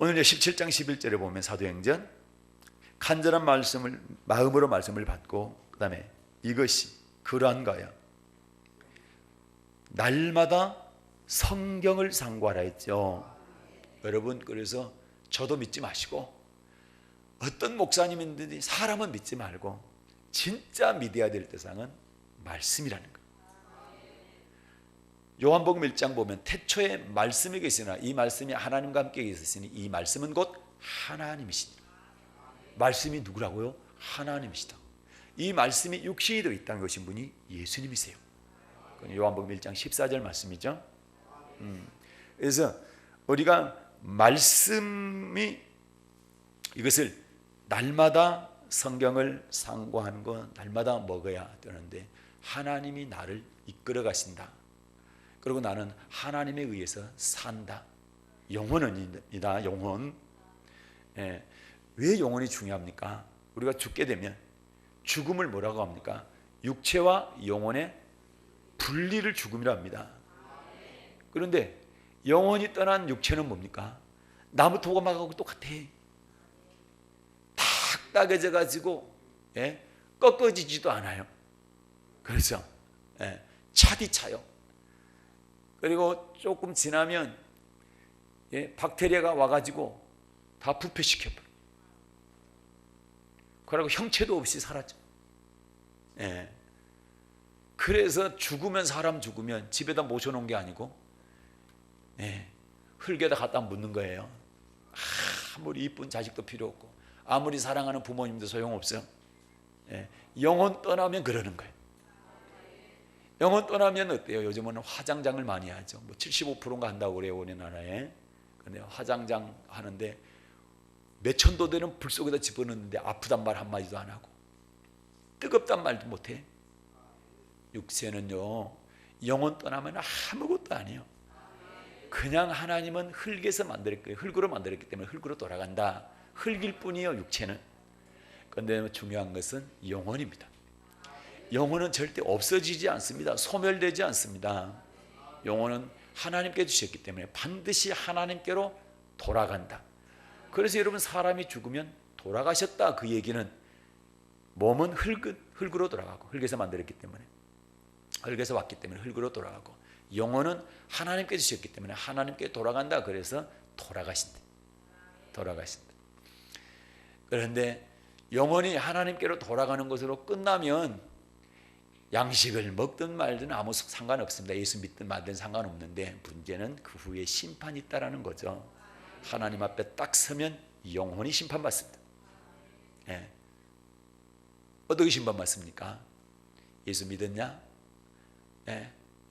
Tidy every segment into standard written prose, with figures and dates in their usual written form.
오늘 17장 11절에 보면 사도행전 간절한 마음으로 말씀을 받고 그 다음에 이것이 그러한 거야. 날마다 성경을 상고하라 했죠. 여러분, 그래서 저도 믿지 마시고 어떤 목사님인지 사람은 믿지 말고 진짜 믿어야 될 대상은 말씀이라는 거예요. 요한복음 1장 보면 태초에 말씀이 계시나 이 말씀이 하나님과 함께 계셨으니 이 말씀은 곧 하나님이시니. 말씀이 누구라고요? 하나님이시다. 이 말씀이 육신이 되어 있다는 것인 분이 예수님이세요. 요한복음 1장 14절 말씀이죠. 그래서 우리가 말씀이 이것을 날마다 성경을 상고하는 건 날마다 먹어야 되는데 하나님이 나를 이끌어 가신다. 그리고 나는 하나님에 의해서 산다. 영혼입니다. 영혼. 왜 영혼이 중요합니까? 우리가 죽게 되면 죽음을 뭐라고 합니까? 육체와 영혼의 분리를 죽음이라 합니다. 그런데 영혼이 떠난 육체는 뭡니까? 나무 토막하고 똑같아. 딱딱해져 가지고 꺾어지지도 않아요. 그래서 차디 차요. 그리고 조금 지나면 박테리아가 와가지고 다 부패시켜버려. 그리고 형체도 없이 사라져. 그래서 사람 죽으면 집에다 모셔놓은 게 아니고 흙에다 갖다 묻는 거예요. 아무리 이쁜 자식도 필요 없고 아무리 사랑하는 부모님도 소용없어요. 영혼 떠나면 그러는 거예요. 영혼 떠나면 어때요? 요즘은 화장장을 많이 하죠. 뭐 75%인가 한다고 그래요, 우리나라에. 근데 화장장 하는데 몇천 도 되는 불 속에다 집어넣는데 아프단 말 한마디도 안 하고 뜨겁단 말도 못해. 육체는요, 영혼 떠나면 아무것도 아니에요. 그냥 하나님은 흙에서 만들었고요. 흙으로 만들었기 때문에 흙으로 돌아간다. 흙일 뿐이에요, 육체는. 그런데 중요한 것은 영혼입니다. 영혼은 절대 없어지지 않습니다. 소멸되지 않습니다. 영혼은 하나님께 주셨기 때문에 반드시 하나님께로 돌아간다. 그래서 여러분, 사람이 죽으면 돌아가셨다, 그 얘기는 몸은 흙으로 돌아가고 흙에서 만들었기 때문에 흙에서 왔기 때문에 흙으로 돌아가고 영혼은 하나님께 주셨기 때문에 하나님께 돌아간다. 그래서 돌아가신다. 그런데 영혼이 하나님께로 돌아가는 것으로 끝나면 양식을 먹든 말든 아무 상관없습니다. 예수 믿든 말든 상관없는데 문제는 그 후에 심판이 있다라는 거죠. 하나님 앞에 딱 서면 영혼이 심판받습니다. 어떻게 심판받습니까? 예수 믿었냐?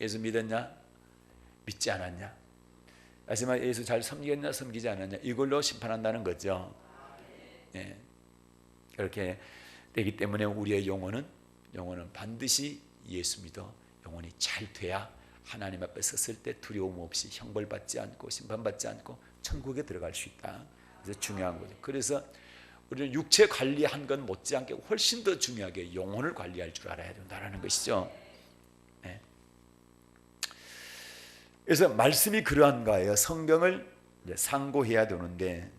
예수 믿었냐? 믿지 않았냐? 하지만 예수 잘 섬겼냐? 섬기지 않았냐? 이걸로 심판한다는 거죠. 그렇게 되기 때문에 우리의 영혼은 반드시 예수 믿어 영혼이 잘 돼야 하나님 앞에 섰을 때 두려움 없이 형벌받지 않고 심판받지 않고 천국에 들어갈 수 있다. 그래서 중요한 거죠. 그래서 우리는 육체 관리한 건 못지않게 훨씬 더 중요하게 영혼을 관리할 줄 알아야 된다는 것이죠. 그래서 말씀이 그러한 거예요. 성경을 상고해야 되는데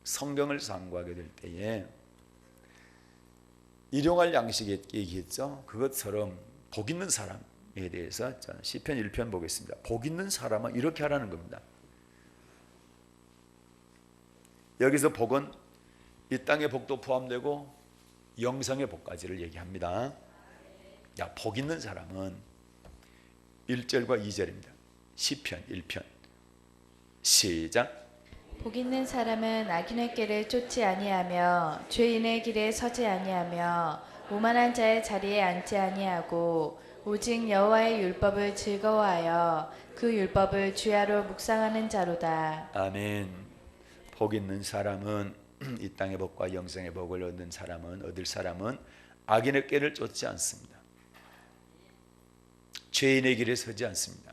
성경을 상고하게 될 때에 일용할 양식 얘기했죠. 그것처럼 복 있는 사람에 대해서 시편 1편 보겠습니다. 복 있는 사람은 이렇게 하라는 겁니다. 여기서 복은 이 땅의 복도 포함되고 영성의 복까지를 얘기합니다. 복 있는 사람은 1절과 2절입니다. 시편 1편 시작. 복 있는 사람은 악인의 길을 쫓지 아니하며 죄인의 길에 서지 아니하며 오만한 자의 자리에 앉지 아니하고 오직 여호와의 율법을 즐거워하여 그 율법을 주야로 묵상하는 자로다. 아멘. 복 있는 사람은 이 땅의 복과 영생의 복을 얻을 사람은 악인의 길을 쫓지 않습니다. 죄인의 길에 서지 않습니다.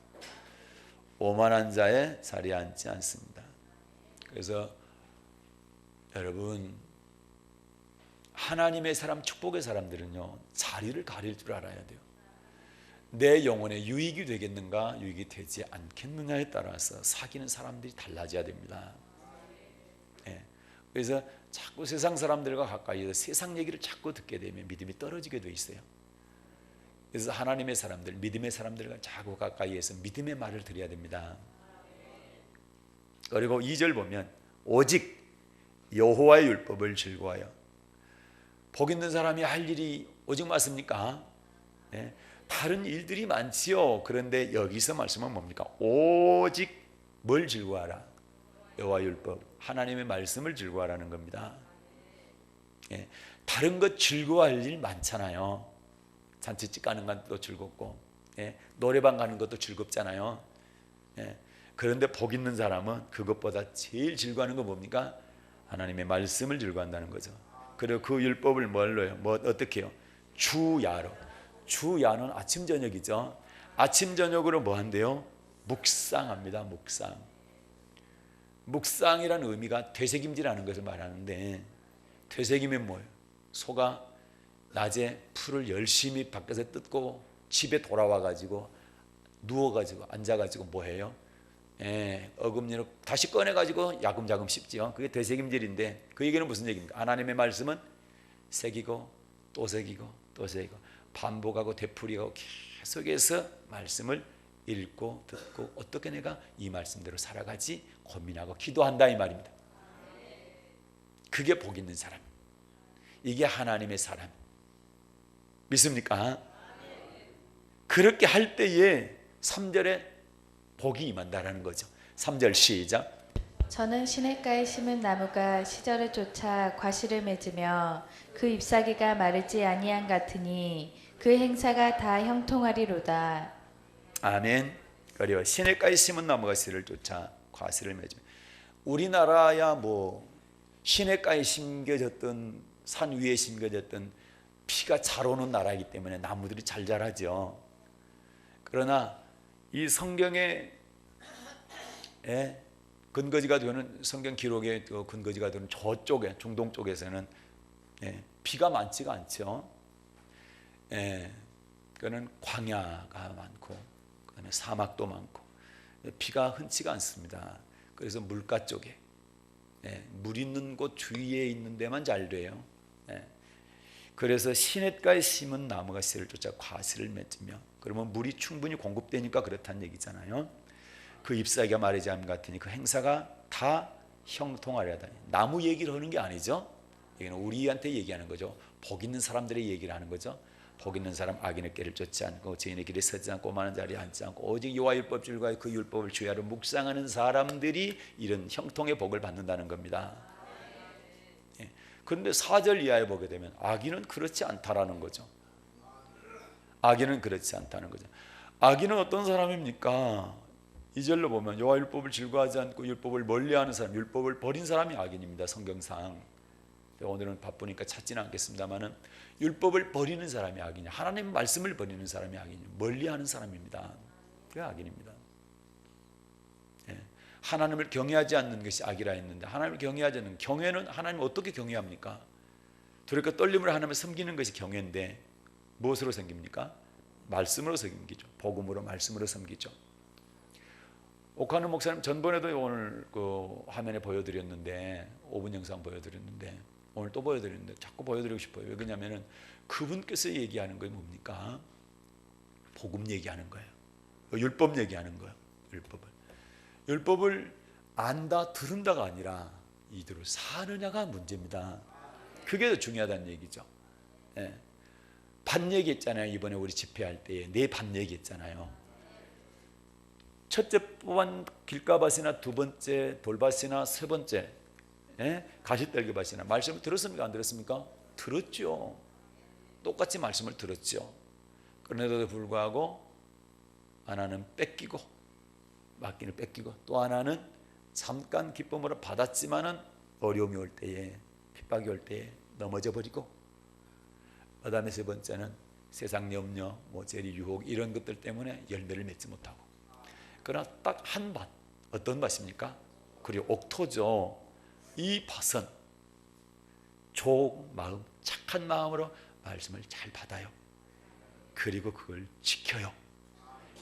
오만한 자의 자리에 앉지 않습니다. 그래서 여러분, 하나님의 사람, 축복의 사람들은요, 자리를 가릴 줄 알아야 돼요. 내 영혼에 유익이 되겠는가, 유익이 되지 않겠느냐에 따라서 사귀는 사람들이 달라져야 됩니다. 예. 그래서 자꾸 세상 사람들과 가까이서 세상 얘기를 자꾸 듣게 되면 믿음이 떨어지게 돼 있어요. 그래서 하나님의 사람들, 믿음의 사람들과 자꾸 가까이에서 믿음의 말을 드려야 됩니다. 그리고 2절 보면 오직 여호와의 율법을 즐거워하여. 복 있는 사람이 할 일이 오직 맞습니까? 네. 다른 일들이 많지요. 그런데 여기서 말씀은 뭡니까? 오직 뭘 즐거워하라? 여호와의 율법, 하나님의 말씀을 즐거워하라는 겁니다. 네. 다른 것 즐거워할 일 많잖아요. 잔치집 가는 것도 즐겁고, 네. 노래방 가는 것도 즐겁잖아요. 네. 그런데 복 있는 사람은 그것보다 제일 즐거워하는 건 뭡니까? 하나님의 말씀을 즐거워한다는 거죠. 그리고 그 율법을 뭘로 해요? 어떻게 해요? 주야로. 주야는 아침 저녁이죠. 아침 저녁으로 뭐 한대요? 묵상합니다. 묵상. 묵상이라는 의미가 되새김질하는 것을 말하는데, 되새김은 뭐예요? 소가 낮에 풀을 열심히 밖에서 뜯고 집에 돌아와 가지고 누워 가지고 앉아 가지고 뭐 해요? 어금니로 다시 꺼내 가지고 야금야금 씹지요. 그게 되새김질인데, 그 얘기는 무슨 얘기입니까? 하나님의 말씀은 새기고 또 새기고 또 새기고 반복하고 되풀이하고 계속해서 말씀을 읽고 듣고 어떻게 내가 이 말씀대로 살아가지 고민하고 기도한다 이 말입니다. 그게 복 있는 사람, 이게 하나님의 사람, 믿습니까? 그렇게 할 때에 3절에 복이 임한다라는 거죠. 3절 시작. 저는 시냇가에 심은 나무가 시절을 쫓아 과실을 맺으며 그 잎사귀가 마르지 아니한 같으니 그 행사가 다 형통하리로다. 아멘. 그리고 시냇가에 심은 나무가 씨를 쫓아 과실을 맺으며. 우리나라야 뭐 시냇가에 심겨졌던 산 위에 심겨졌던 피가 잘 오는 나라이기 때문에 나무들이 잘 자라죠. 그러나 이 성경의 근거지가 되는, 성경 기록의 근거지가 되는 저쪽에 중동 쪽에서는 비가 많지가 않죠. 그거는 광야가 많고 그다음에 사막도 많고 비가 흔치가 않습니다. 그래서 물가 쪽에 물 있는 곳 주위에 있는 데만 잘 돼요. 그래서 시냇가에 심은 나무가 씨를 쫓아 과실을 맺으며, 그러면 물이 충분히 공급되니까 그렇다는 얘기잖아요. 그 잎사귀가 마르지 않음 같으니 그 행사가 다 형통하려다. 나무 얘기를 하는 게 아니죠. 이거는 우리한테 얘기하는 거죠. 복 있는 사람들의 얘기를 하는 거죠. 복 있는 사람 악인의 길을 쫓지 않고 죄인의 길에 서지 않고 오만한 자리에 앉지 않고 오직 여호와 율법 즐거워하여 그 율법을 주야로 묵상하는 사람들이 이런 형통의 복을 받는다는 겁니다. 그런데 4절 이하에 보게 되면 악인은 그렇지 않다라는 거죠. 악인은 그렇지 않다는 거죠. 악인은 어떤 사람입니까? 2절로 보면 여호와 율법을 즐거워하지 않고 율법을 멀리하는 사람, 율법을 버린 사람이 악인입니다. 성경상. 오늘은 바쁘니까 찾지는 않겠습니다만은 율법을 버리는 사람이 악이냐, 하나님 말씀을 버리는 사람이 악이냐, 멀리하는 사람입니다. 그게 악인입니다. 하나님을 경외하지 않는 것이 악이라 했는데, 하나님을 경외하지 않는 경외는 하나님을 어떻게 경외합니까? 두렵고 떨림으로 하나님을 섬기는 것이 경외인데 무엇으로 섬깁니까? 말씀으로 섬기죠. 복음으로, 말씀으로 섬기죠. 옥하는 목사님 전번에도 오늘 그 화면에 보여드렸는데, 5분 영상 보여드렸는데 오늘 또 보여드렸는데 자꾸 보여드리고 싶어요. 왜 그러냐면은 그분께서 얘기하는 게 뭡니까? 복음 얘기하는 거예요. 율법 얘기하는 거예요. 율법을 안다 들은다가 아니라 이대로 사느냐가 문제입니다. 그게 더 중요하다는 얘기죠. 반 얘기했잖아요. 이번에 우리 집회할 때에 네 반 얘기했잖아요. 첫째 반 길가밭이나 두 번째 돌밭이나 세 번째 가시떨기밭이나 말씀을 들었습니까? 안 들었습니까? 들었죠. 똑같이 말씀을 들었죠. 그런데도 불구하고 하나는 뺏기고, 맡기는 뺏기고, 또 하나는 잠깐 기쁨으로 받았지만은 어려움이 올 때에, 핍박이 올 때에 넘어져 버리고, 그다음에 세 번째는 세상 염려, 재리, 유혹 이런 것들 때문에 열매를 맺지 못하고. 그러나 딱 한 밭, 어떤 밭입니까? 그리고 옥토죠. 이 밭은 좋은 마음, 착한 마음으로 말씀을 잘 받아요. 그리고 그걸 지켜요.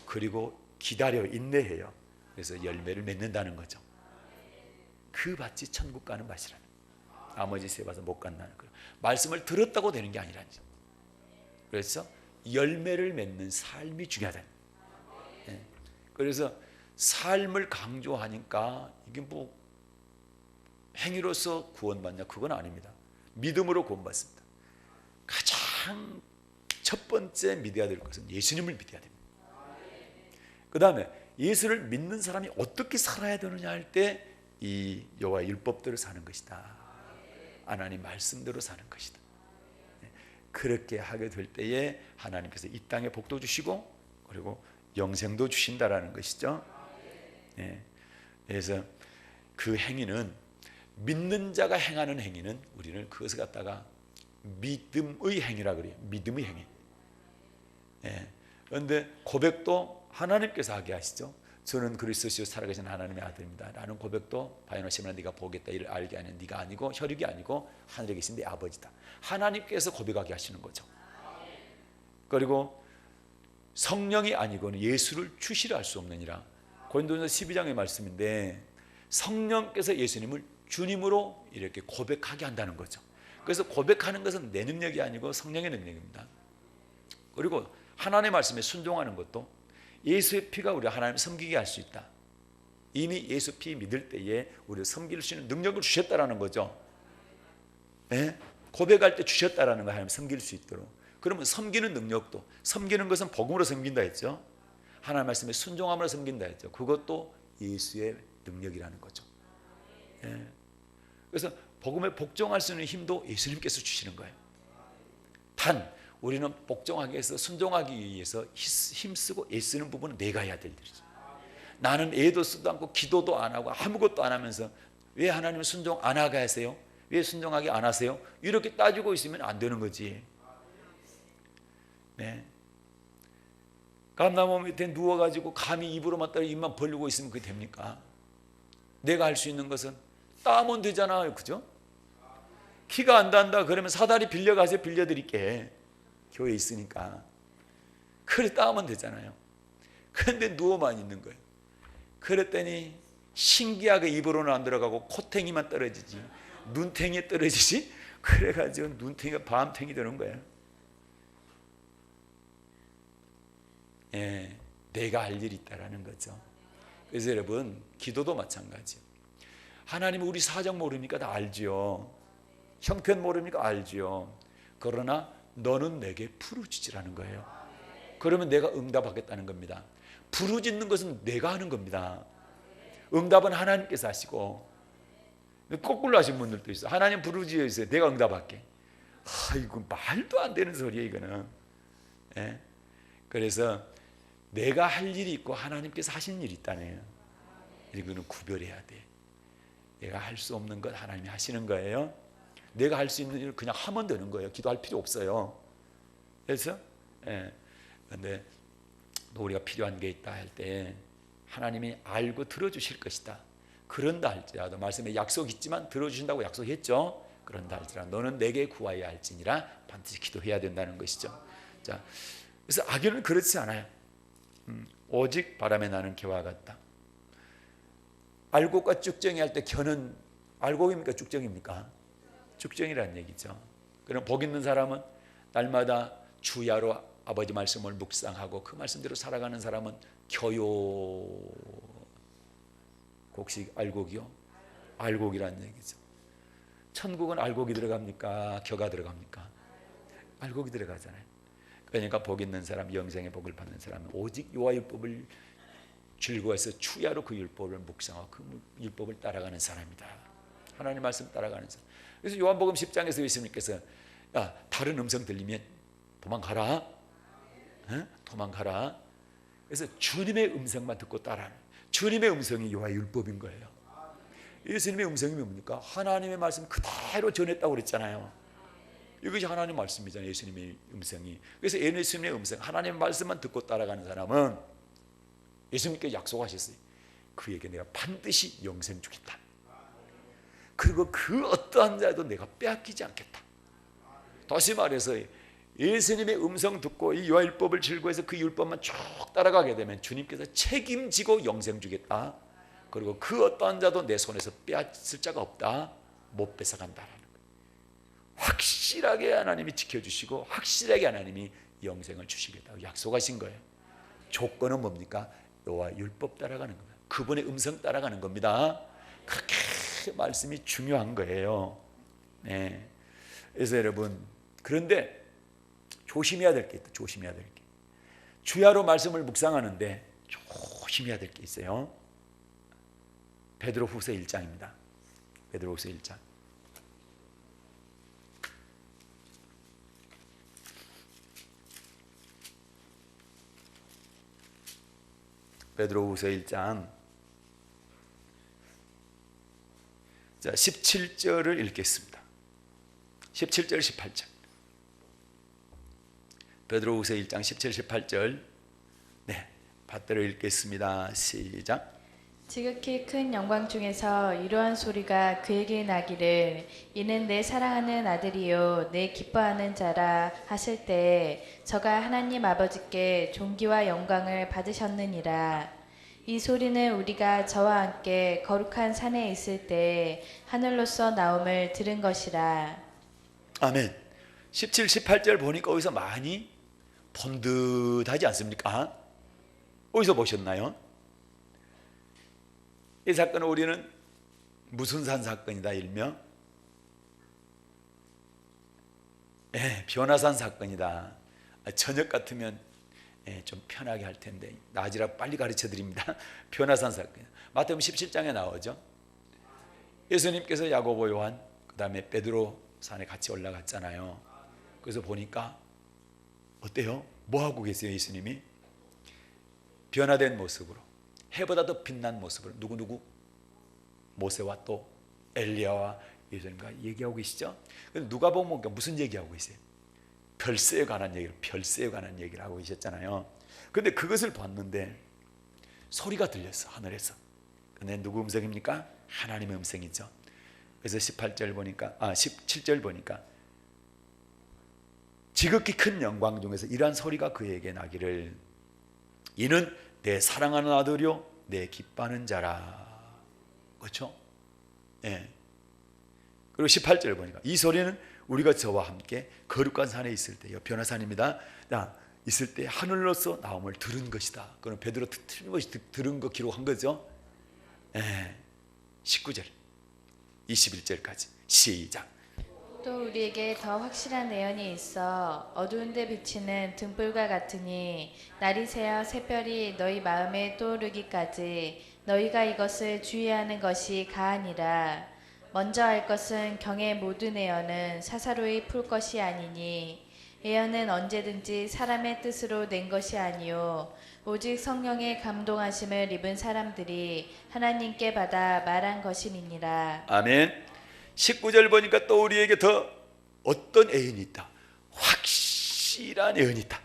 그리고 기다려, 인내해요. 그래서 열매를 맺는다는 거죠. 그 밭이 천국 가는 밭이라는 거예요. 나머지 세 밭은 못 간다는 거예요. 말씀을 들었다고 되는 게 아니라죠. 그래서 열매를 맺는 삶이 중요하다. 예. 그래서 삶을 강조하니까 이게 뭐 행위로서 구원받냐, 그건 아닙니다. 믿음으로 구원받습니다. 가장 첫 번째 믿어야 될 것은 예수님을 믿어야 됩니다. 그 다음에 예수를 믿는 사람이 어떻게 살아야 되느냐 할 때 이 여호와의 율법대로 사는 것이다. 하나님 말씀대로 사는 것이다. 그렇게 하게 될 때에 하나님께서 이 땅에 복도 주시고 그리고 영생도 주신다라는 것이죠. 그래서 그 행위는, 믿는 자가 행하는 행위는 우리는 그것을 갖다가 믿음의 행위라 그래요. 믿음의 행위. 그런데 고백도 하나님께서 하게 하시죠. 저는 그리스도시요 살아계신 하나님의 아들입니다. 라는 고백도 바요나 시몬아 네가 보겠다 이를 알게 하는 네가 아니고 혈육이 아니고 하늘에 계신 내 아버지다. 하나님께서 고백하게 하시는 거죠. 그리고 성령이 아니고는 예수를 주시라 할 수 없느니라. 고린도전서 12장의 말씀인데 성령께서 예수님을 주님으로 이렇게 고백하게 한다는 거죠. 그래서 고백하는 것은 내 능력이 아니고 성령의 능력입니다. 그리고 하나님의 말씀에 순종하는 것도 예수의 피가 우리 하나님을 섬기게 할 수 있다. 이미 예수 피 믿을 때에 우리를 섬길 수 있는 능력을 주셨다라는 거죠. 고백할 때 주셨다라는 거, 하나님 섬길 수 있도록. 그러면 섬기는 능력도, 섬기는 것은 복음으로 섬긴다 했죠. 하나님 말씀에 순종함으로 섬긴다 했죠. 그것도 예수의 능력이라는 거죠. 그래서 복음에 복종할 수 있는 힘도 예수님께서 주시는 거예요. 단 우리는 복종하기 위해서, 순종하기 위해서 힘쓰고 애쓰는 부분은 내가 해야 될 일이죠. 나는 애도 쓰도 않고 기도도 안 하고 아무것도 안 하면서 왜 하나님을 순종 안 하게 하세요? 왜 순종하게 안 하세요? 이렇게 따지고 있으면 안 되는 거지. 감나무 밑에 누워가지고 감히 입으로만 따라 입만 벌리고 있으면 그게 됩니까? 내가 할 수 있는 것은 따면 되잖아요. 그죠? 키가 안 닿는다 그러면 사다리 빌려가세요. 빌려드릴게. 교회에 있으니까. 그래 따면 되잖아요. 그런데 누워만 있는 거예요. 그랬더니 신기하게 입으로는 안 들어가고 코탱이만 떨어지지, 눈탱이에 떨어지지. 그래가지고 눈탱이가 밤탱이 되는 거예요. 내가 할 일이 있다라는 거죠. 그래서 여러분, 기도도 마찬가지예요. 하나님은 우리 사정 모릅니까? 다 알지요. 형편 모릅니까? 알지요. 그러나 너는 내게 부르짖으라는 거예요. 그러면 내가 응답하겠다는 겁니다. 부르짖는 것은 내가 하는 겁니다. 응답은 하나님께서 하시고, 거꾸로 하신 분들도 있어요. 하나님 부르짖어 있어요. 내가 응답할게. 이거 말도 안 되는 소리예요, 이거는. 그래서 내가 할 일이 있고 하나님께서 하신 일이 있다네요. 이거는 구별해야 돼. 내가 할 수 없는 것 하나님이 하시는 거예요. 내가 할 수 있는 일을 그냥 하면 되는 거예요. 기도할 필요 없어요. 그래서 그런데 또 우리가 필요한 게 있다 할 때 하나님이 알고 들어주실 것이다. 그런다 할지라도, 말씀에 약속 있지만 들어주신다고 약속했죠. 그런다 할지라도 너는 내게 구하여야 할지니라 반드시 기도해야 된다는 것이죠. 자, 그래서 악연은 그렇지 않아요. 오직 바람에 나는 겨와 같다. 알곡과 쭉정이 할 때 겨는 알곡입니까? 쭉정입니까? 쭉정이라는 얘기죠. 그럼 복 있는 사람은 날마다 주야로 아버지 말씀을 묵상하고 그 말씀대로 살아가는 사람은 겨요. 곡식 알곡이요? 알곡이라는 얘기죠. 천국은 알곡이 들어갑니까? 겨가 들어갑니까? 알곡이 들어가잖아요. 그러니까 복 있는 사람, 영생의 복을 받는 사람은 오직 여호와 율법을 즐거워해서 추야로 그 율법을 묵상하고 그 율법을 따라가는 사람이다. 하나님 말씀 따라가는 사람. 그래서 요한복음 10장에서 예수님께서 다른 음성 들리면 도망가라. 도망가라. 그래서 주님의 음성만 듣고 따라하는, 주님의 음성이 여호와 율법인 거예요. 예수님의 음성이 뭡니까? 하나님의 말씀 그대로 전했다고 그랬잖아요. 이것이 하나님의 말씀이잖아요. 예수님의 음성이. 그래서 예수님의 음성, 하나님의 말씀만 듣고 따라가는 사람은 예수님께 약속하셨어요. 그에게 내가 반드시 영생 주겠다. 그리고 그 어떠한 자도 내가 빼앗기지 않겠다. 다시 말해서 예수님의 음성 듣고 이 여호와 율법을 즐거워해서 그 율법만 쭉 따라가게 되면 주님께서 책임지고 영생 주겠다. 그리고 그 어떠한 자도 내 손에서 빼앗을 자가 없다. 못 뺏어간다라는 거예요. 확실하게 하나님이 지켜주시고 확실하게 하나님이 영생을 주시겠다고 약속하신 거예요. 조건은 뭡니까? 여호와 율법 따라가는 겁니다. 그분의 음성 따라가는 겁니다. 그렇게 말씀이 중요한 거예요. 네. 그래서 여러분, 그런데 조심해야 될 게 있다. 조심해야 될 게. 주야로 말씀을 묵상하는데 조심해야 될 게 있어요. 베드로후서 1장입니다. 베드로후서 1장. 베드로후서 1장. 자, 17절을 읽겠습니다. 17절 18절. 베드로후서 1장 17, 18절. 네, 받들어 읽겠습니다. 시작. 지극히 큰 영광 중에서 이러한 소리가 그에게 나기를 이는 내 사랑하는 아들이요 내 기뻐하는 자라 하실 때에 저가 하나님 아버지께 존귀와 영광을 받으셨느니라. 이 소리는 우리가 저와 함께 거룩한 산에 있을 때 하늘로서 나옴을 들은 것이라. 아멘. 17, 18절 보니까 어디서 많이 번듯하지 않습니까? 어디서 보셨나요? 이 사건은 우리는 무슨 산 사건이다 일명 변화산 사건이다. 저녁 같으면 좀 편하게 할 텐데 낮이라 빨리 가르쳐 드립니다. 변화산 사건. 마태복음 17장에 나오죠. 예수님께서 야고보, 요한, 그 다음에 베드로 산에 같이 올라갔잖아요. 그래서 보니까 어때요? 뭐 하고 계세요? 예수님이 변화된 모습으로, 해보다 더 빛난 모습으로 누구? 모세와 또 엘리야와 예수님과 얘기하고 계시죠. 누가 보면 무슨 얘기하고 계세요? 별세에 관한 얘기를 하고 계셨잖아요. 그런데 그것을 봤는데 소리가 들렸어, 하늘에서. 근데 누구 음성입니까? 하나님의 음성이죠. 그래서 17절 보니까 지극히 큰 영광 중에서 이러한 소리가 그에게 나기를 이는 내 사랑하는 아들이요 내 기뻐하는 자라. 그렇죠? 예. 그리고 18절 보니까 이 소리는 우리가 저와 함께 거룩한 산에 있을 때요, 변화산입니다. 있을 때 하늘로서 나옴을 들은 것이다. 그럼 베드로 틀림없이 들은 거 기록한 거죠. 예. 19절 21절까지 시작. 또 우리에게 더 확실한 예언이 있어 어두운 데 비치는 등불과 같으니 날이 새어 새별이 너희 마음에 떠오르기까지 너희가 이것을 주의하는 것이 가하니라. 먼저 알 것은 경의 모든 예언은 사사로이 풀 것이 아니니 예언은 언제든지 사람의 뜻으로 낸 것이 아니요 오직 성령의 감동하심을 입은 사람들이 하나님께 받아 말한 것임이니라. 아멘. 19절 보니까 또 우리에게 더 어떤 예언이 있다. 확실한 예언이 있다.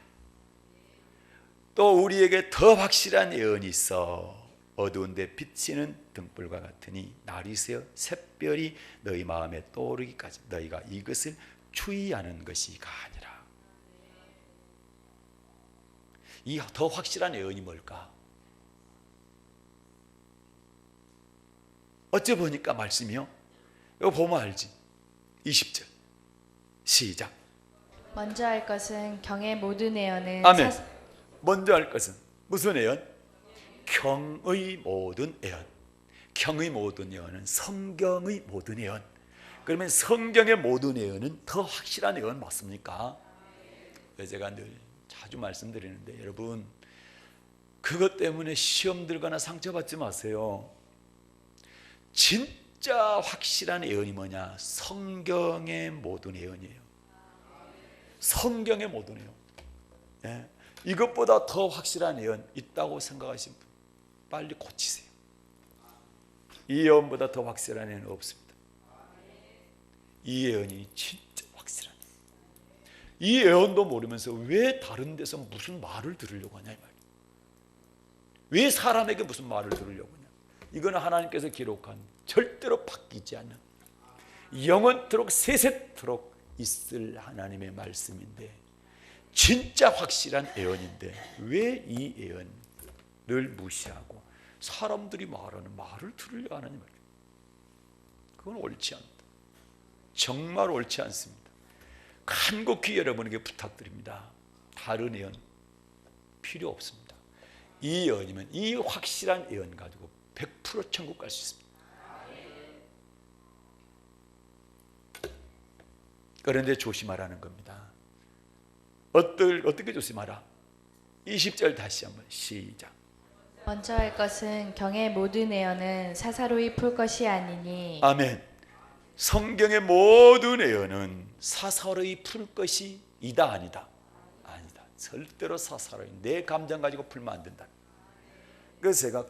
또 우리에게 더 확실한 예언이 있어. 어두운 데 비치는 등불과 같으니 날이 새어 샛별이 너희 마음에 떠오르기까지 너희가 이것을 추이하는 것이가 아니라. 이 더 확실한 예언이 뭘까? 어째 보니까 말씀이요. 이거 보면 알지. 20절 시작. 먼저 알 것은 경의 모든 예언은 아멘. 먼저 알 것은 무슨 예언? 경의 모든 예언. 경의 모든 예언은 성경의 모든 예언. 그러면 성경의 모든 예언은 더 확실한 예언 맞습니까? 그래서 제가 늘 자주 말씀드리는데 여러분 그것 때문에 시험 들거나 상처받지 마세요. 진짜 확실한 예언이 뭐냐? 성경의 모든 예언이에요. 성경의 모든 예언. 예. 이것보다 더 확실한 예언 있다고 생각하시는 분 빨리 고치세요. 이 예언보다 더 확실한 예언은 없습니다. 이 예언이 진짜 확실한 예언. 이 예언도 모르면서 왜 다른 데서 무슨 말을 들으려고 하냐 이 말이에요. 왜 사람에게 무슨 말을 들으려고 하냐. 이거는 하나님께서 기록한 절대로 바뀌지 않는 영원토록 세세토록 있을 하나님의 말씀인데 진짜 확실한 예언인데 왜 이 예언을 무시하고 사람들이 말하는 말을 들으려 하느냐 말이에요. 그건 옳지 않다. 정말 옳지 않습니다. 간곡히 여러분에게 부탁드립니다. 다른 예언 필요 없습니다. 이 예언이면 이 확실한 예언 가지고 100% 천국 갈 수 있습니다. 그런데 조심하라는 겁니다. 어떻게 조심하라? 20절 다시 한번 시작. 먼저 할 것은 경의 모든 예언은 사사로이 풀 것이 아니니. 아멘. 성경의 모든 예언은 사사로이 풀 것이 이다 아니다? 아니다. 절대로 사사로이 내 감정 가지고 풀면 안 된다. 그래서 제가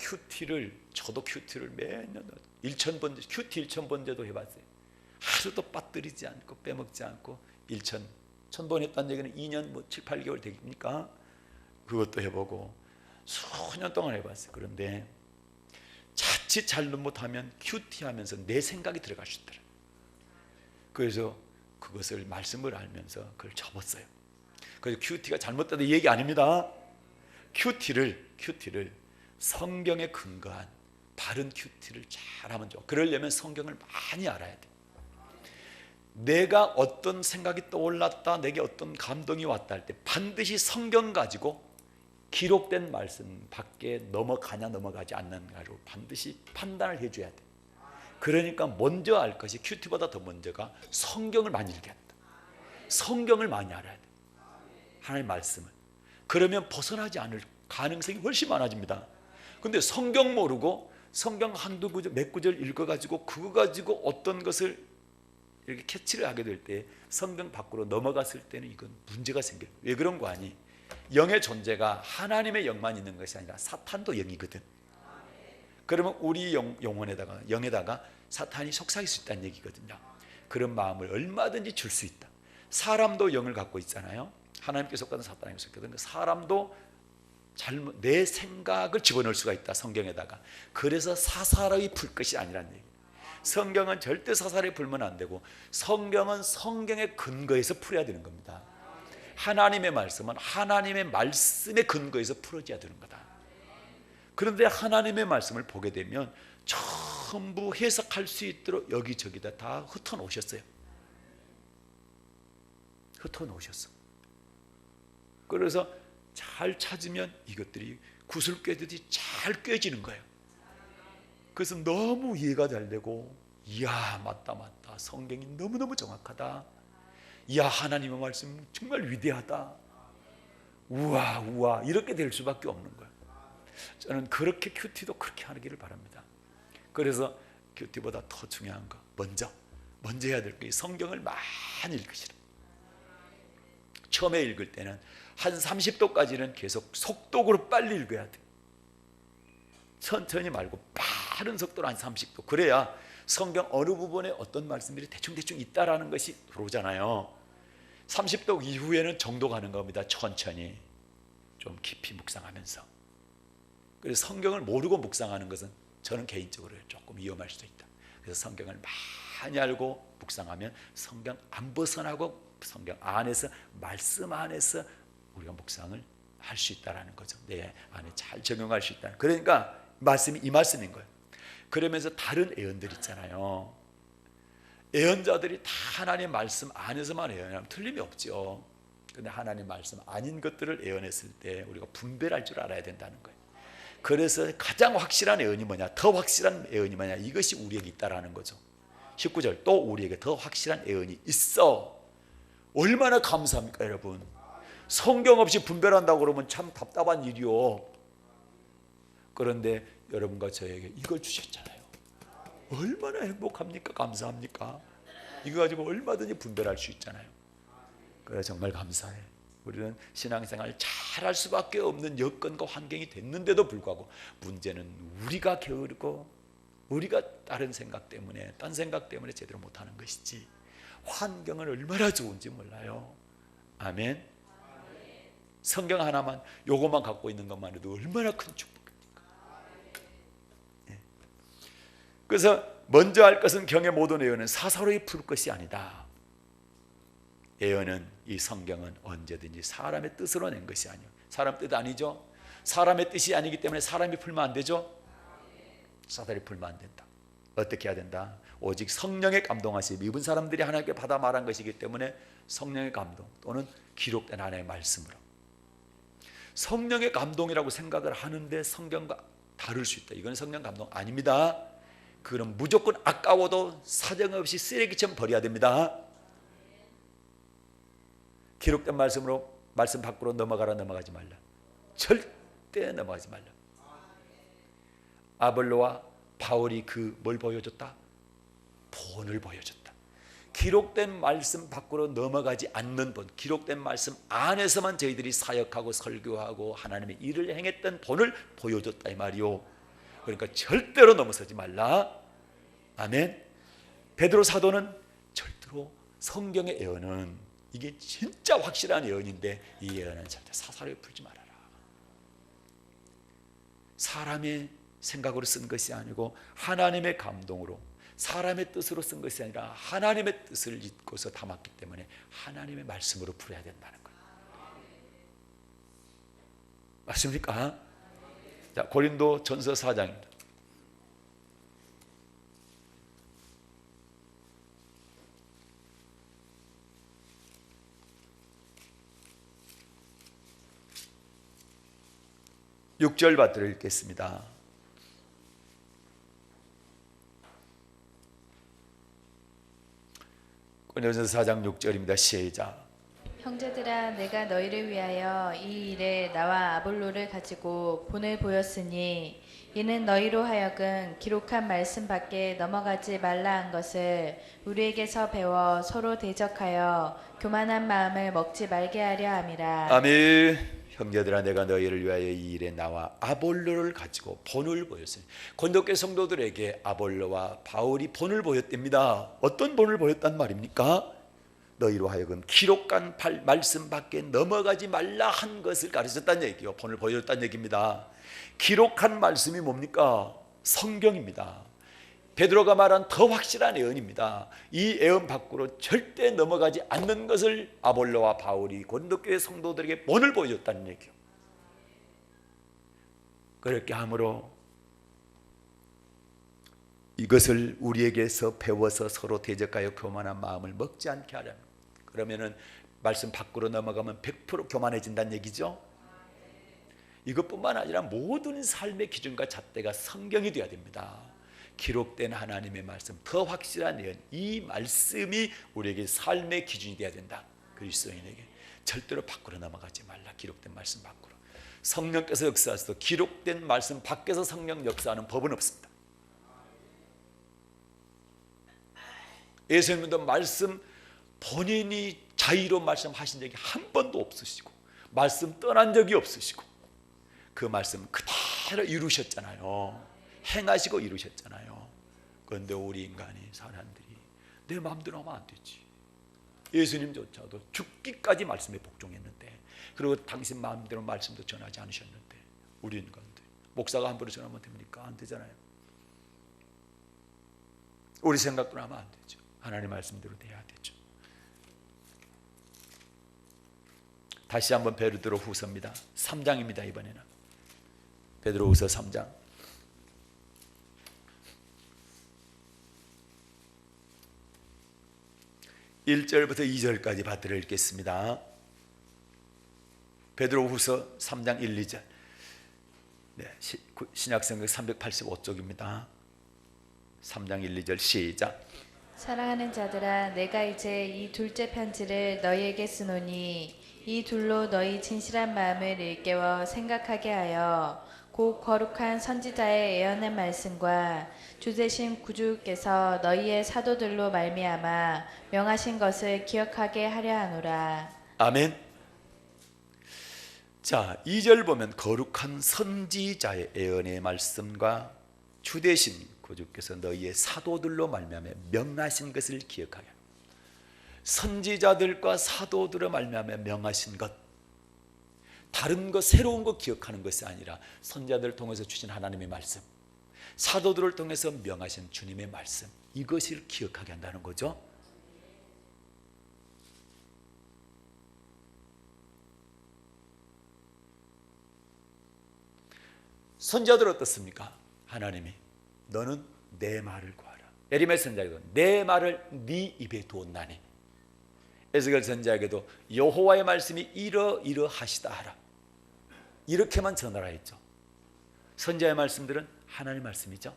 저도 큐티를 매년 1000번째, 큐티 1000번째도 해봤어요. 하루도 빠뜨리지 않고 빼먹지 않고 1000번 했다는 얘기는 2년 7, 8개월 되니까 그것도 해보고 수년 동안 해봤어요. 그런데 자칫 잘못하면 큐티 하면서 내 생각이 들어갈 수 있더라. 그래서 그것을 말씀을 알면서 그걸 접었어요. 그래서 큐티가 잘못되다 얘기 아닙니다. 큐티를 성경에 근거한 바른 큐티를 잘하면 좋아. 그러려면 성경을 많이 알아야 돼. 내가 어떤 생각이 떠올랐다, 내게 어떤 감동이 왔다 할 때 반드시 성경 가지고 기록된 말씀 밖에 넘어가냐 넘어가지 않는가로 반드시 판단을 해줘야 돼. 그러니까 먼저 알 것이 큐티보다 더 먼저가 성경을 많이 읽어야 한다. 성경을 많이 알아야 돼. 하나님의 말씀을. 그러면 벗어나지 않을 가능성이 훨씬 많아집니다. 근데 성경 모르고 성경 한두 구절 몇 구절 읽어가지고 그거 가지고 어떤 것을 이렇게 캐치를 하게 될 때 성경 밖으로 넘어갔을 때는 이건 문제가 생겨요. 왜 그런 거 아니? 영의 존재가 하나님의 영만 있는 것이 아니라 사탄도 영이거든. 그러면 우리 영에다가 사탄이 속삭일 수 있다는 얘기거든요. 그런 마음을 얼마든지 줄 수 있다. 사람도 영을 갖고 있잖아요. 하나님께 속하는 사탄에게 속하는 사람도 내 생각을 집어넣을 수가 있다. 성경에다가. 그래서 사사로이 풀 것이 아니라는 얘기. 성경은 절대 사사로이 풀면 안 되고 성경은 성경의 근거에서 풀어야 되는 겁니다. 하나님의 말씀은 하나님의 말씀의 근거에서 풀어져야 되는 거다. 그런데 하나님의 말씀을 보게 되면 전부 해석할 수 있도록 여기저기다 다 흩어놓으셨어요. 흩어놓으셨어. 그래서 잘 찾으면 이것들이 구슬 꿰듯이 잘 꿰지는 거예요. 그래서 너무 이해가 잘 되고, 이야 맞다 성경이 너무너무 정확하다. 이야 하나님의 말씀 정말 위대하다. 우와 이렇게 될 수밖에 없는 거예요. 저는 그렇게 큐티도 그렇게 하기를 바랍니다. 그래서 큐티보다 더 중요한 거 먼저 해야 될 게 성경을 많이 읽으시라. 처음에 읽을 때는 한 30도까지는 계속 속독으로 빨리 읽어야 돼. 천천히 말고 빠른 속도로 한 30도. 그래야 성경 어느 부분에 어떤 말씀들이 대충 있다라는 것이 들어오잖아요. 30도 이후에는 정도 가는 겁니다. 천천히 좀 깊이 묵상하면서. 그래서 성경을 모르고 묵상하는 것은 저는 개인적으로 조금 위험할 수도 있다. 그래서 성경을 많이 알고 묵상하면 성경 안 벗어나고 성경 안에서 말씀 안에서 우리가 묵상을 할 수 있다라는 거죠. 내 안에 잘 적용할 수 있다. 그러니까 말씀이 이 말씀인 거예요. 그러면서 다른 예언들 있잖아요. 예언자들이 다 하나님의 말씀 안에서만 예언하면 틀림이 없죠. 그런데 하나님의 말씀 아닌 것들을 예언했을 때 우리가 분별할 줄 알아야 된다는 거예요. 그래서 가장 확실한 예언이 뭐냐, 더 확실한 예언이 뭐냐, 이것이 우리에게 있다라는 거죠. 19절 또 우리에게 더 확실한 예언이 있어. 얼마나 감사합니까 여러분. 성경 없이 분별한다고 그러면 참 답답한 일이요. 그런데 여러분과 저에게 이걸 주셨잖아요. 얼마나 행복합니까? 감사합니까? 이거 가지고 얼마든지 분별할 수 있잖아요. 그래 정말 감사해. 우리는 신앙생활 잘할 수밖에 없는 여건과 환경이 됐는데도 불구하고 문제는 우리가 게으르고 우리가 다른 생각 때문에 딴 생각 때문에 제대로 못하는 것이지 환경은 얼마나 좋은지 몰라요. 아멘. 성경 하나만 요것만 갖고 있는 것만 해도 얼마나 큰 축복입니까? 예. 그래서 먼저 할 것은 경의 모든 예언은 사사로이 풀 것이 아니다. 예언은 이 성경은 언제든지 사람의 뜻으로 낸 것이 아니에요. 사람 뜻 아니죠. 사람의 뜻이 아니기 때문에 사람이 풀면 안 되죠. 사다리 풀면 안 된다. 어떻게 해야 된다? 오직 성령의 감동하심, 믿은 사람들이 하나님께 받아 말한 것이기 때문에 성령의 감동 또는 기록된 하나님의 말씀으로. 성령의 감동이라고 생각을 하는데 성경과 다를 수 있다. 이건 성령 감동 아닙니다. 그건 무조건 아까워도 사정없이 쓰레기처럼 버려야 됩니다. 기록된 말씀으로 말씀 밖으로 넘어가지 말라. 절대 넘어가지 말라. 아볼로와 바울이 뭘 보여줬다? 본을 보여줬다. 기록된 말씀 밖으로 넘어가지 않는 본, 기록된 말씀 안에서만 저희들이 사역하고 설교하고 하나님의 일을 행했던 본을 보여줬다 이 말이요. 그러니까 절대로 넘어서지 말라. 아멘. 베드로 사도는 절대로 성경의 예언은 이게 진짜 확실한 예언인데 이 예언은 절대 사사로이 풀지 말아라. 사람의 생각으로 쓴 것이 아니고 하나님의 감동으로, 사람의 뜻으로 쓴 것이 아니라 하나님의 뜻을 잊고서 담았기 때문에 하나님의 말씀으로 풀어야 된다는 거예요. 맞습니까? 자, 고린도 전서 4장입니다. 육 절 받들어 읽겠습니다. 고린도전서 4장 6절입니다. 시작. 형제들아, 내가 너희를 위하여 이 일에 나와 아볼로를 가지고 본을 보였으니 이는 너희로 하여금 기록한 말씀 밖에 넘어가지 말라 한 것을 우리에게서 배워 서로 대적하여 교만한 마음을 먹지 말게 하려 함이라. 아멘. 형제들아, 내가 너희를 위하여 이 일에 나와 아볼로를 가지고 본을 보였으니, 고린도교 성도들에게 아볼로와 바울이 본을 보였답니다. 어떤 본을 보였단 말입니까? 너희로 하여금 기록한 말씀 밖에 넘어가지 말라 한 것을 가르쳤다는 얘기요. 본을 보여줬다는 얘기입니다. 기록한 말씀이 뭡니까? 성경입니다. 베드로가 말한 더 확실한 예언입니다. 이 예언 밖으로 절대 넘어가지 않는 것을 아볼로와 바울이 고린도교회 성도들에게 본을 보여줬다는 얘기요. 그렇게 함으로 이것을 우리에게서 배워서 서로 대적하여 교만한 마음을 먹지 않게 하려는, 그러면은 말씀 밖으로 넘어가면 100% 교만해진다는 얘기죠. 이것뿐만 아니라 모든 삶의 기준과 잣대가 성경이 되어야 됩니다. 기록된 하나님의 말씀, 더 확실한 예언, 이 말씀이 우리에게 삶의 기준이 되어야 된다. 그리스도인에게 절대로 밖으로 넘어가지 말라. 기록된 말씀 밖으로. 성령께서 역사하셔도 기록된 말씀 밖에서 성령 역사하는 법은 없습니다. 예수님도 말씀 본인이 자의로 말씀하신 적이 한 번도 없으시고 말씀 떠난 적이 없으시고 그 말씀 그대로 이루셨잖아요. 행하시고 이루셨잖아요. 그런데 우리 인간이, 사람들이 내 마음대로 하면 안 되지. 예수님조차도 죽기까지 말씀에 복종했는데, 그리고 당신 마음대로 말씀도 전하지 않으셨는데 우리 인간들, 목사가 함부로 전하면 됩니까? 안 되잖아요. 우리 생각대로 하면 안 되죠. 하나님 말씀대로 돼야 되죠. 다시 한번 베드로 후서입니다. 3장입니다. 이번에는 베드로 후서 3장 1절부터 2절까지 받들어 읽겠습니다. 베드로후서 3장 1, 2절. 네, 신약성경 385쪽입니다. 3장 1, 2절 시작. 사랑하는 자들아, 내가 이제 이 둘째 편지를 너희에게 쓰노니 이 둘로 너희 진실한 마음을 일깨워 생각하게 하여 곧 거룩한 선지자의 예언의 말씀과 주 되신 구주께서 너희의 사도들로 말미암아 명하신 것을 기억하게 하려 하노라. 아멘. 자, 2절 보면 거룩한 선지자의 예언의 말씀과 주 되신 구주께서 너희의 사도들로 말미암아 명하신 것을 기억하게. 선지자들과 사도들로 말미암아 명하신 것, 다른 것, 새로운 것 기억하는 것이 아니라 선지자들을 통해서 주신 하나님의 말씀, 사도들을 통해서 명하신 주님의 말씀, 이것을 기억하게 한다는 거죠. 선지자들 어떻습니까? 하나님이 너는 내 말을 구하라. 에리메 선지자에게도 내 말을 네 입에 두었나니, 에스겔 선지자에게도 여호와의 말씀이 이러하시다 하라. 이렇게만 전하라 했죠. 선지자의 말씀들은 하나님의 말씀이죠.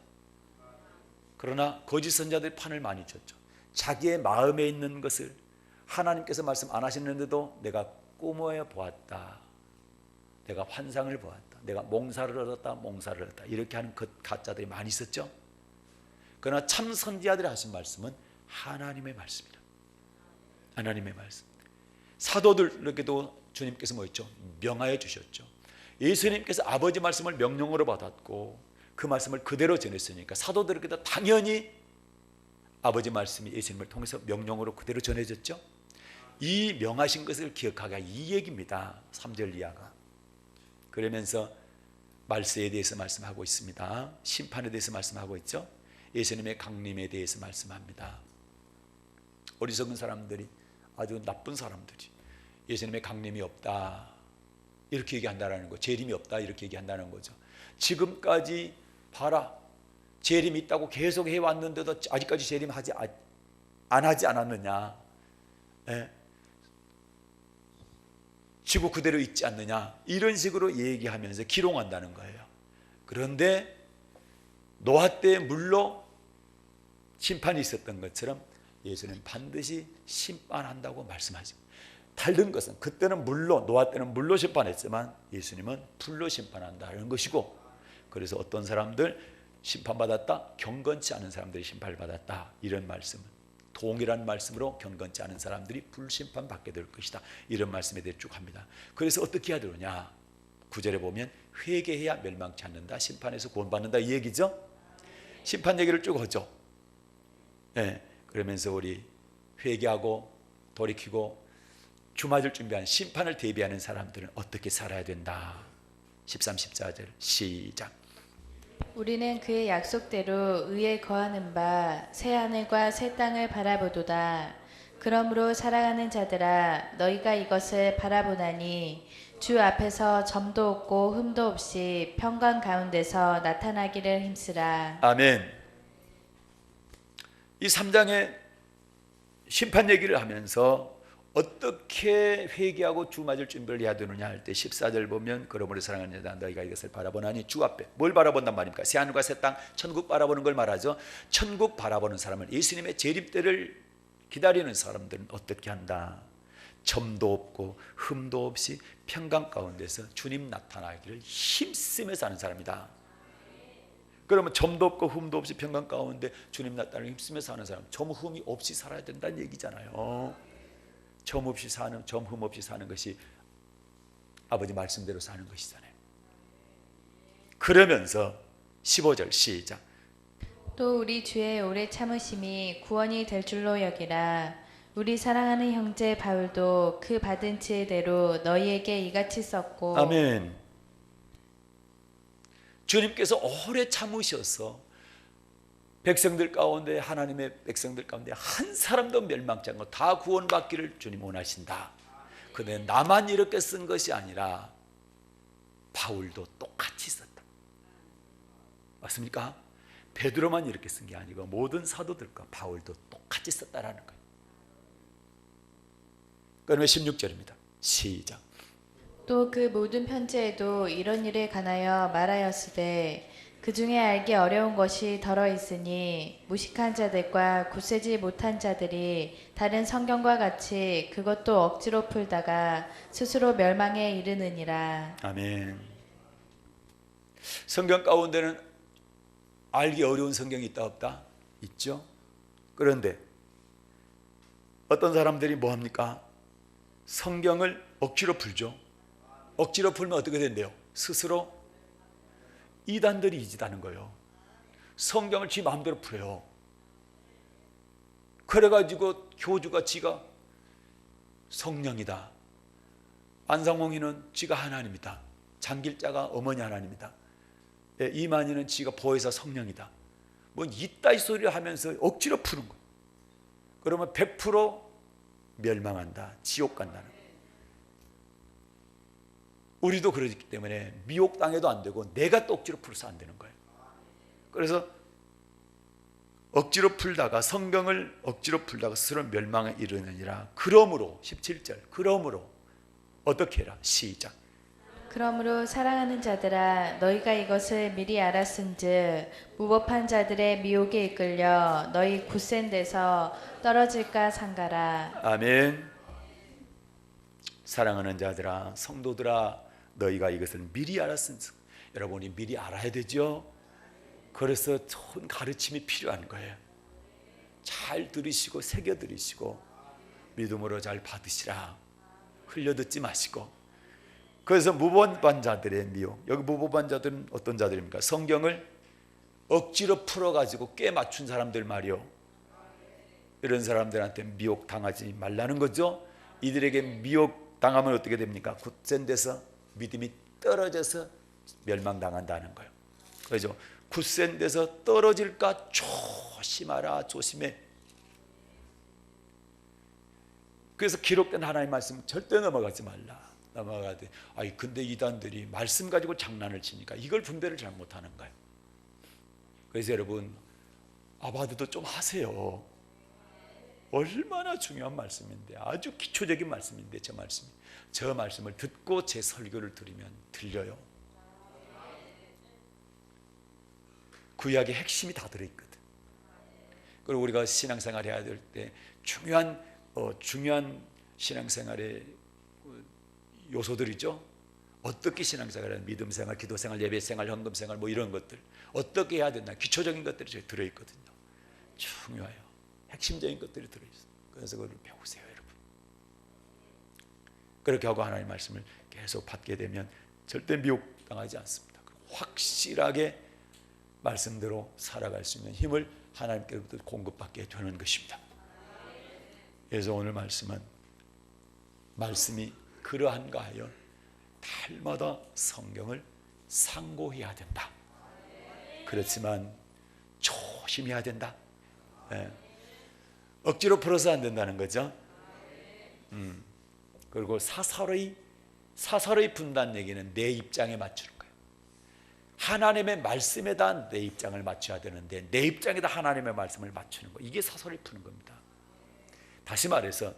그러나 거짓 선지자들이 판을 많이 쳤죠. 자기의 마음에 있는 것을 하나님께서 말씀 안 하시는데도 내가 꿈을 보았다, 내가 환상을 보았다, 내가 몽사를 얻었다, 몽사를 얻었다, 이렇게 하는 가짜들이 많이 있었죠. 그러나 참 선지자들이 하신 말씀은 하나님의 말씀이다. 하나님의 말씀. 사도들에게도 주님께서 뭐였죠? 명하여 주셨죠. 예수님께서 아버지 말씀을 명령으로 받았고 그 말씀을 그대로 전했으니까 사도들에게도 당연히 아버지 말씀이 예수님을 통해서 명령으로 그대로 전해졌죠. 이 명하신 것을 기억하라, 이 얘기입니다. 3절 이하가. 그러면서 말세에 대해서 말씀하고 있습니다. 심판에 대해서 말씀하고 있죠. 예수님의 강림에 대해서 말씀합니다. 어리석은 사람들이, 아주 나쁜 사람들이 예수님의 강림이 없다 이렇게 얘기한다는 거, 재림이 없다 이렇게 얘기한다는 거죠. 지금까지 봐라, 재림이 있다고 계속 해왔는데도 아직까지 재림하지 안 하지 않았느냐, 지구 그대로 있지 않느냐, 이런 식으로 얘기하면서 기롱한다는 거예요. 그런데 노아 때 물로 심판이 있었던 것처럼 예수는 반드시 심판한다고 말씀하죠. 다른 것은 그때는 물로, 노아 때는 물로 심판했지만 예수님은 불로 심판한다는 것이고, 그래서 어떤 사람들 심판받았다, 경건치 않은 사람들이 심판을 받았다, 이런 말씀은 동일한 말씀으로 경건치 않은 사람들이 불심판 받게 될 것이다, 이런 말씀에 대해 쭉 합니다. 그래서 어떻게 해야 되느냐, 9절에 보면 회개해야 멸망치 않는다, 심판에서 구원받는다, 이 얘기죠. 심판 얘기를 쭉 하죠. 그러면서 우리 회개하고 돌이키고 주 맞을 준비한 심판을 대비하는 사람들은 어떻게 살아야 된다. 13, 14절 시작. 우리는 그의 약속대로 의에 거하는 바 새 하늘과 새 땅을 바라보도다. 그러므로 살아가는 자들아, 너희가 이것을 바라보나니 주 앞에서 점도 없고 흠도 없이 평강 가운데서 나타나기를 힘쓰라. 아멘. 이 3장의 심판 얘기를 하면서 어떻게 회개하고 주 맞을 준비를 해야 되느냐 할 때 14절 보면 그러므로 사랑하는 자들아, 너희가 이것을 바라보나니 주 앞에 뭘 바라본단 말입니까? 새하늘과 새 땅, 천국 바라보는 걸 말하죠. 천국 바라보는 사람은 예수님의 재림 때를 기다리는 사람들은 어떻게 한다? 점도 없고 흠도 없이 평강 가운데서 주님 나타나기를 힘쓰며 사는 사람이다. 그러면 점도 없고 흠도 없이 평강 가운데 주님 나타나기를 힘쓰며 사는 사람, 점 흠이 없이 살아야 된다는 얘기잖아요. 점 없이 사는, 점 흠 없이 사는 것이 아버지 말씀대로 사는 것이잖아요. 그러면서 15절 시작. 또 우리 주의 오래 참으심이 구원이 될 줄로 여기라. 우리 사랑하는 형제 바울도 그 받은 지혜대로 너희에게 이같이 썼고. 아멘. 주님께서 오래 참으셔서 백성들 가운데, 하나님의 백성들 가운데 한 사람도 멸망치 않고 다 구원받기를 주님 원하신다. 근데 나만 이렇게 쓴 것이 아니라 바울도 똑같이 썼다. 맞습니까? 베드로만 이렇게 쓴 게 아니고 모든 사도들과 바울도 똑같이 썼다라는 거예요. 그러면 16절입니다. 시작. 또 그 모든 편지에도 이런 일에 관하여 말하였으되 그 중에 알기 어려운 것이 덜어 있으니 무식한 자들과 굳세지 못한 자들이 다른 성경과 같이 그것도 억지로 풀다가 스스로 멸망에 이르느니라. 아멘. 성경 가운데는 알기 어려운 성경이 있다 없다? 있죠. 그런데 어떤 사람들이 뭐합니까? 성경을 억지로 풀죠. 억지로 풀면 어떻게 된대요? 스스로 이단들이 이지다는 거예요. 성경을 지 마음대로 풀어요. 그래가지고 교주가 지가 성령이다, 안상홍이는 지가 하나님이다, 장길자가 어머니 하나님이다, 이만희는 지가 보혜사 성령이다, 뭐 이따위 소리를 하면서 억지로 푸는 거예요. 그러면 100% 멸망한다, 지옥 간다는 거예요. 우리도 그러기 때문에 미혹당해도 안 되고 내가 또 억지로 풀어서 안 되는 거예요. 그래서 억지로 풀다가 성경을 억지로 풀다가 스스로 멸망에 이르느니라. 그러므로 17절 그러므로 어떻게 해라. 시작. 그러므로 사랑하는 자들아 너희가 이것을 미리 알았은즉 무법한 자들의 미혹에 이끌려 너희 굳센 데서 떨어질까 삼가라. 아멘. 사랑하는 자들아 성도들아 너희가 이것을 미리 알았은즉. 여러분이 미리 알아야 되죠. 그래서 좋은 가르침이 필요한 거예요. 잘 들으시고 새겨 들으시고 믿음으로 잘 받으시라. 흘려 듣지 마시고. 그래서 무법한 자들의 미혹. 여기 무법한 자들은 어떤 자들입니까? 성경을 억지로 풀어가지고 꽤 맞춘 사람들 말이요. 이런 사람들한테 미혹 당하지 말라는 거죠. 이들에게 미혹 당하면 어떻게 됩니까? 굳센 데서 믿음이 떨어져서 멸망당한다는 거예요. 그렇죠? 굳센 데서 떨어질까 조심하라. 조심해. 그래서 기록된 하나님의 말씀 절대 넘어가지 말라. 넘어가되 아이 근데 이단들이 말씀 가지고 장난을 치니까 이걸 분별을 잘 못하는 거예요. 그래서 여러분 아바드도 좀 하세요. 얼마나 중요한 말씀인데 아주 기초적인 말씀인데 저 말씀을 듣고 제 설교를 들으면 들려요. 구약의 핵심이 다 들어있거든. 그리고 우리가 신앙생활 해야 될 때 중요한 신앙생활의 요소들이죠. 어떻게 신앙생활을 믿음생활, 기도생활, 예배생활, 헌금생활 뭐 이런 것들 어떻게 해야 된다. 기초적인 것들이 저기 들어있거든요. 중요해요. 핵심적인 것들이 들어있어요. 그래서 그걸 배우세요 여러분. 그렇게 하고 하나님의 말씀을 계속 받게 되면 절대 미혹당하지 않습니다. 확실하게 말씀대로 살아갈 수 있는 힘을 하나님께로부터 공급받게 되는 것입니다. 그래서 오늘 말씀이 그러한가 하여 달마다 성경을 상고해야 된다. 그렇지만 조심해야 된다. 억지로 풀어서 안 된다는 거죠. 그리고 사설의 푼다는 얘기는 내 입장에 맞추는 거예요. 하나님의 말씀에다 내 입장을 맞춰야 되는데 내 입장에다 하나님의 말씀을 맞추는 거, 이게 사설이 푸는 겁니다. 다시 말해서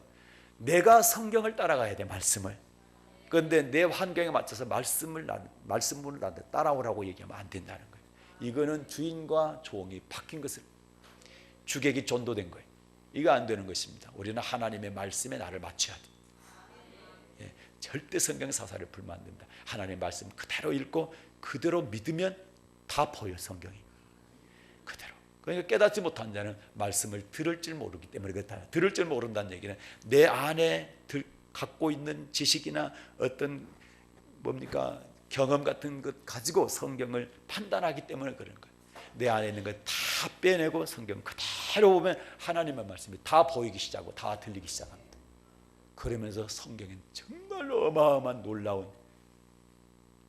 내가 성경을 따라가야 돼. 말씀을. 그런데 내 환경에 맞춰서 말씀문을 나한테 따라오라고 얘기하면 안 된다는 거예요. 이거는 주인과 종이 바뀐 것을 주객이 전도된 거예요. 이거 안 되는 것입니다. 우리는 하나님의 말씀에 나를 맞춰야 돼. 절대 성경 사설을 풀면 안 된다. 하나님의 말씀 그대로 읽고 그대로 믿으면 다 보여. 성경이 그대로. 그러니까 깨닫지 못한 자는 말씀을 들을 줄 모르기 때문에 그렇다. 들을 줄 모른다는 얘기는 내 안에 갖고 있는 지식이나 어떤 경험 같은 것 가지고 성경을 판단하기 때문에 그런 거예요. 내 안에 있는 걸 다 빼내고 성경 그대로 보면 하나님의 말씀이 다 보이기 시작하고 다 들리기 시작합니다. 그러면서 성경은 정말로 어마어마한 놀라운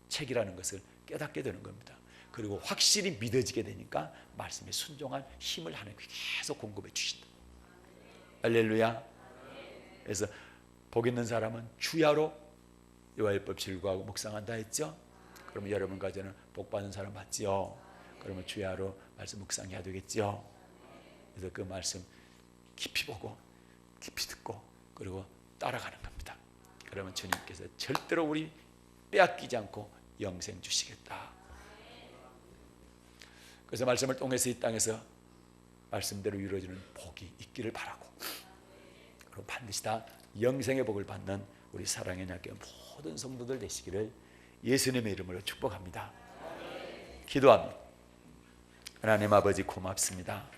책이라는 것을 깨닫게 되는 겁니다. 그리고 확실히 믿어지게 되니까 말씀에 순종할 힘을 하나님께 계속 공급해 주신다. 할렐루야. 그래서 복 있는 사람은 주야로 여호와의 질구하고 묵상한다 했죠. 그러면 여러분 가정은 복 받는 사람 맞지요. 그러면 주야로 말씀 묵상해야 되겠지요. 그래서 그 말씀 깊이 보고 깊이 듣고 그리고 따라가는 겁니다. 그러면 주님께서 절대로 우리 빼앗기지 않고 영생 주시겠다. 그래서 말씀을 통해서 이 땅에서 말씀대로 이루어지는 복이 있기를 바라고, 그리고 반드시 다 영생의 복을 받는 우리 사랑의 날개 모든 성도들 되시기를 예수님의 이름으로 축복합니다. 기도합니다. 하나님 아버지 고맙습니다.